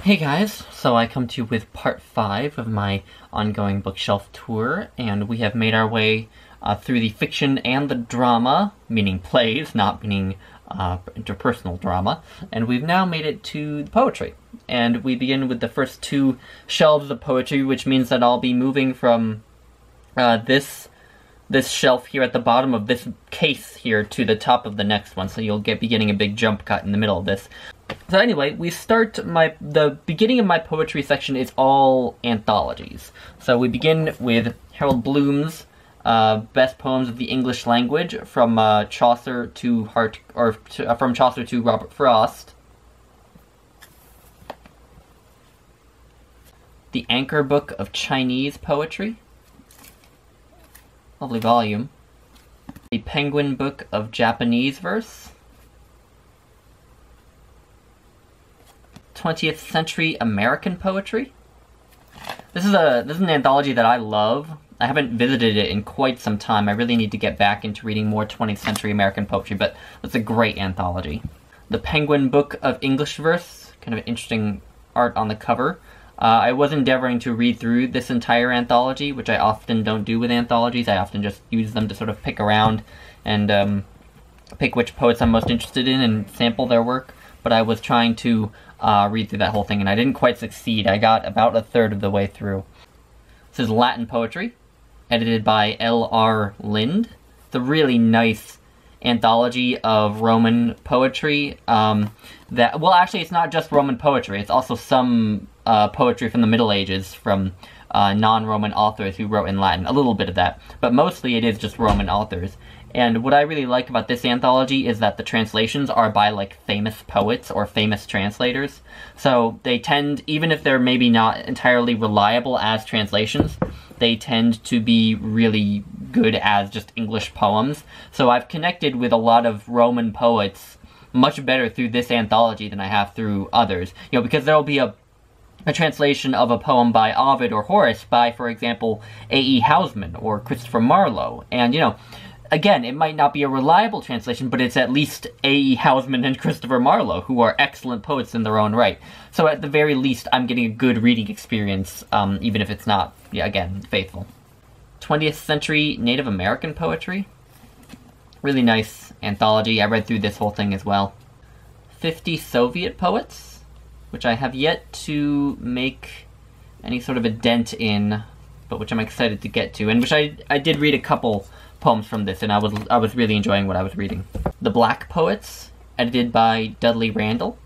Hey guys, so I come to you with part 5 of my ongoing bookshelf tour, and we have made our way through the fiction and the drama, meaning plays, not meaning interpersonal drama, and we've now made it to the poetry. And we begin with the first two shelves of poetry, which means that I'll be moving from this shelf here at the bottom of this case here to the top of the next one, so you'll be getting a big jump cut in the middle of this. So anyway, we start the beginning of my poetry section is all anthologies. So we begin with Harold Bloom's best poems of the English language, from Chaucer to from Chaucer to Robert Frost. The Anchor Book of Chinese Poetry. Lovely volume. The Penguin Book of Japanese Verse. 20th Century American Poetry. This is an anthology that I love. I haven't visited it in quite some time. I really need to get back into reading more 20th Century American poetry, but it's a great anthology. The Penguin Book of English Verse. Kind of interesting art on the cover. I was endeavoring to read through this entire anthology, which I often don't do with anthologies. I often just use them to sort of pick around and pick which poets I'm most interested in and sample their work. But I was trying to read through that whole thing, and I didn't quite succeed. I got about a third of the way through. This is Latin Poetry, edited by L.R. Lind. It's a really nice anthology of Roman poetry. Well, actually, it's not just Roman poetry. It's also some poetry from the Middle Ages from non-Roman authors who wrote in Latin. A little bit of that, but mostly it is just Roman authors. And what I really like about this anthology is that the translations are by, like, famous poets or famous translators. So they tend, even if they're maybe not entirely reliable as translations, they tend to be really good as just English poems. So I've connected with a lot of Roman poets much better through this anthology than I have through others. You know, because there'll be a translation of a poem by Ovid or Horace by, for example, A.E. Housman or Christopher Marlowe. And, you know, again, it might not be a reliable translation, but it's at least A.E. Housman and Christopher Marlowe, who are excellent poets in their own right. So at the very least, I'm getting a good reading experience, even if it's not, yeah, again, faithful. 20th Century Native American Poetry. Really nice anthology. I read through this whole thing as well. 50 Soviet Poets, which I have yet to make any sort of a dent in, but which I'm excited to get to, and which I did read a couple poems from this, and I was really enjoying what I was reading. The Black Poets, edited by Dudley Randall.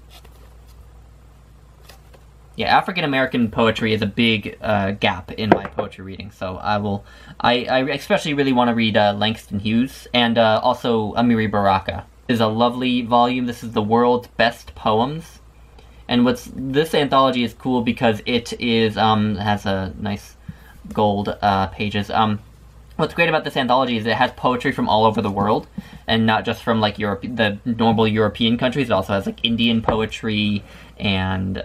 Yeah, African-American poetry is a big gap in my poetry reading, so I especially really want to read Langston Hughes, and also Amiri Baraka. This is a lovely volume. This is the world's best poems. And this anthology is cool because it is, has a nice gold pages. What's great about this anthology is it has poetry from all over the world, and not just from, like, the normal European countries. It also has, like, Indian poetry and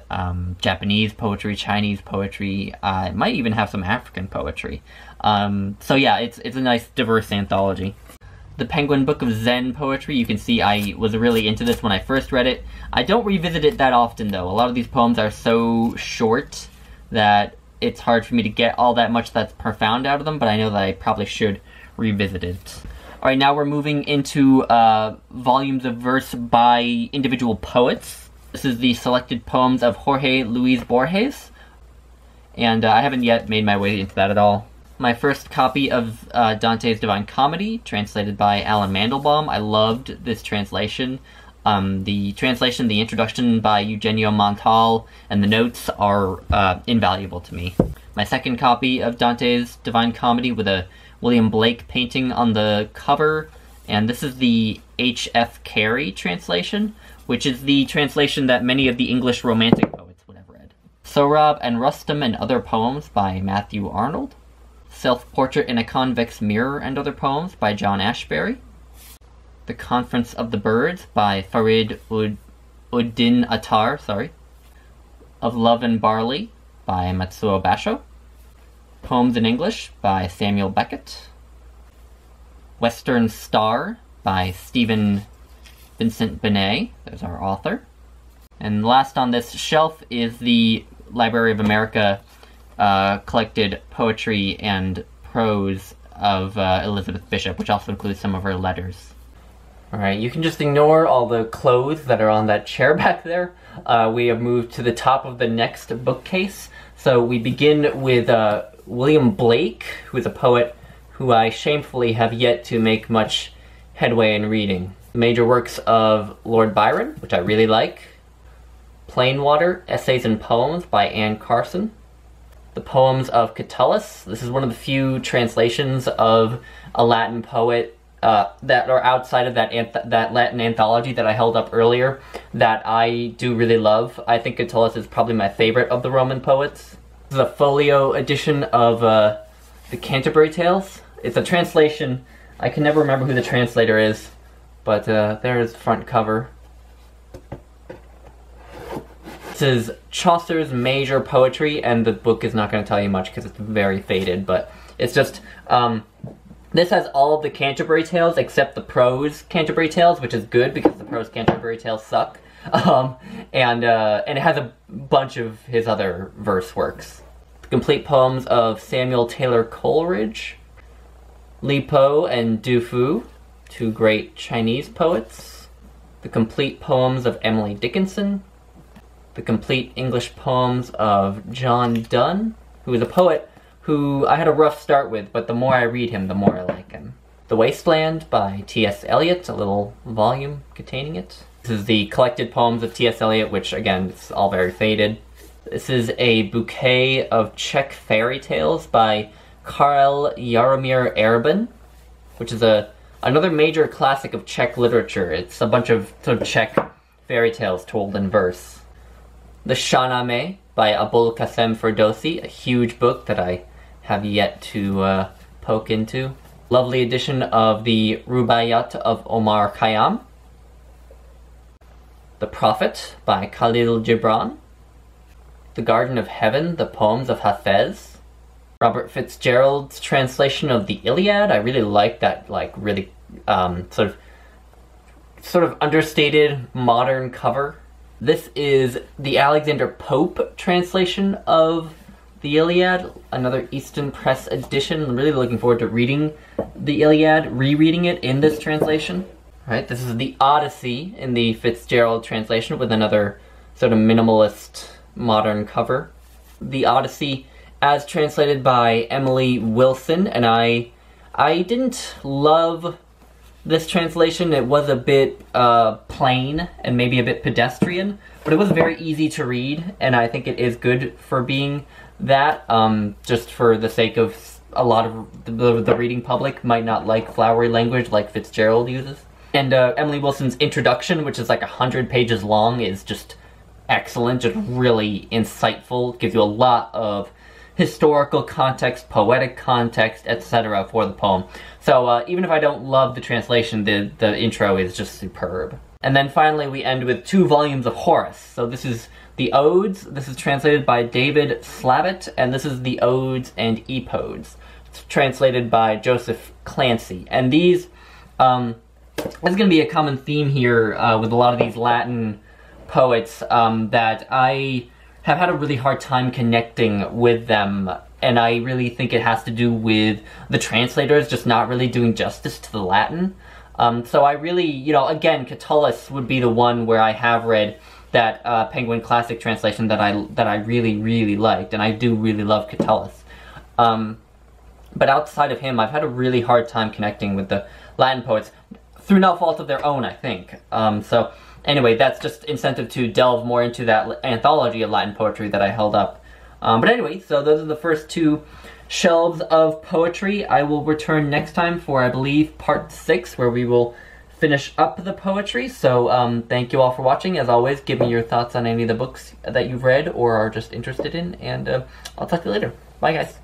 Japanese poetry, Chinese poetry. It might even have some African poetry. So yeah, it's a nice, diverse anthology. The Penguin Book of Zen Poetry. You can see I was really into this when I first read it. I don't revisit it that often, though. A lot of these poems are so short that it's hard for me to get all that much that's profound out of them, but I know that I probably should revisit it. Alright, now we're moving into volumes of verse by individual poets. This is the selected poems of Jorge Luis Borges, and I haven't yet made my way into that at all. My first copy of Dante's Divine Comedy, translated by Alan Mandelbaum. I loved this translation. The translation, the introduction by Eugenio Montal, and the notes are invaluable to me. My second copy of Dante's Divine Comedy with a William Blake painting on the cover, and this is the H.F. Carey translation, which is the translation that many of the English Romantic poets would have read. Sohrab and Rustum and Other Poems by Matthew Arnold. Self-Portrait in a Convex Mirror and Other Poems by John Ashbery. The Conference of the Birds by Farid Uddin Attar, Of Love and Barley by Matsuo Basho. Poems in English by Samuel Beckett. Western Star by Stephen Vincent Benet, there's our author. And last on this shelf is the Library of America collected poetry and prose of Elizabeth Bishop, which also includes some of her letters. Alright, you can just ignore all the clothes that are on that chair back there. We have moved to the top of the next bookcase. So we begin with William Blake, who is a poet who I shamefully have yet to make much headway in reading. The major works of Lord Byron, which I really like. Plain Water, Essays and Poems by Anne Carson. The Poems of Catullus. This is one of the few translations of a Latin poet that are outside of that Latin anthology that I held up earlier that I do really love. I think Catullus is probably my favorite of the Roman poets. This is a folio edition of the Canterbury Tales. It's a translation. I can never remember who the translator is, but there's the front cover. This is Chaucer's major poetry, and the book is not going to tell you much because it's very faded, but it's just, this has all of the Canterbury Tales except the prose Canterbury Tales, which is good because the prose Canterbury Tales suck, and it has a bunch of his other verse works. The complete poems of Samuel Taylor Coleridge, Li Po and Du Fu, two great Chinese poets. The complete poems of Emily Dickinson. The complete English poems of John Donne, who is a poet who I had a rough start with, but the more I read him, the more I like him. The Wasteland by Ts Eliot, a little volume containing it. This is the collected poems of Ts Eliot, which again, it's all very faded. This is a bouquet of Czech fairy tales by Karel Jaromír Erben, which is another major classic of Czech literature. It's a bunch of sort of Czech fairy tales told in verse. The Shahnameh by Abul Qasim Ferdowsi, a huge book that I have yet to poke into. Lovely edition of the Rubaiyat of Omar Khayyam. The Prophet by Khalil Gibran. The Garden of Heaven, the poems of Hafez. Robert Fitzgerald's translation of the Iliad. I really like that, like, really sort of understated modern cover. This is the Alexander Pope translation of the Iliad, another Easton Press edition. I'm really looking forward to reading the Iliad, rereading it in this translation. All right, this is the Odyssey in the Fitzgerald translation with another sort of minimalist modern cover. The Odyssey as translated by Emily Wilson, and I didn't love this translation. It was a bit plain and maybe a bit pedestrian, but it was very easy to read, and I think it is good for being that, just for the sake of a lot of the reading public might not like flowery language like Fitzgerald uses. And Emily Wilson's introduction, which is like 100 pages long, is just excellent, just really insightful, gives you a lot of historical context, poetic context, etc. for the poem. So even if I don't love the translation, the intro is just superb. And then finally we end with 2 volumes of Horace. So this is the Odes. This is translated by David Slavitt, and this is the Odes and Epodes. It's translated by Joseph Clancy. And these, there's going to be a common theme here with a lot of these Latin poets that I have had a really hard time connecting with them, and I really think it has to do with the translators just not really doing justice to the Latin. So I really, you know, again, Catullus would be the one where I have read that Penguin Classic translation that I really, really liked, and I do really love Catullus. But outside of him, I've had a really hard time connecting with the Latin poets, through no fault of their own, I think. So anyway, that's just incentive to delve more into that anthology of Latin poetry that I held up. But anyway, so those are the first 2 shelves of poetry. I will return next time for, I believe, part 6, where we will finish up the poetry. So thank you all for watching. As always, give me your thoughts on any of the books that you've read or are just interested in, and I'll talk to you later. Bye, guys.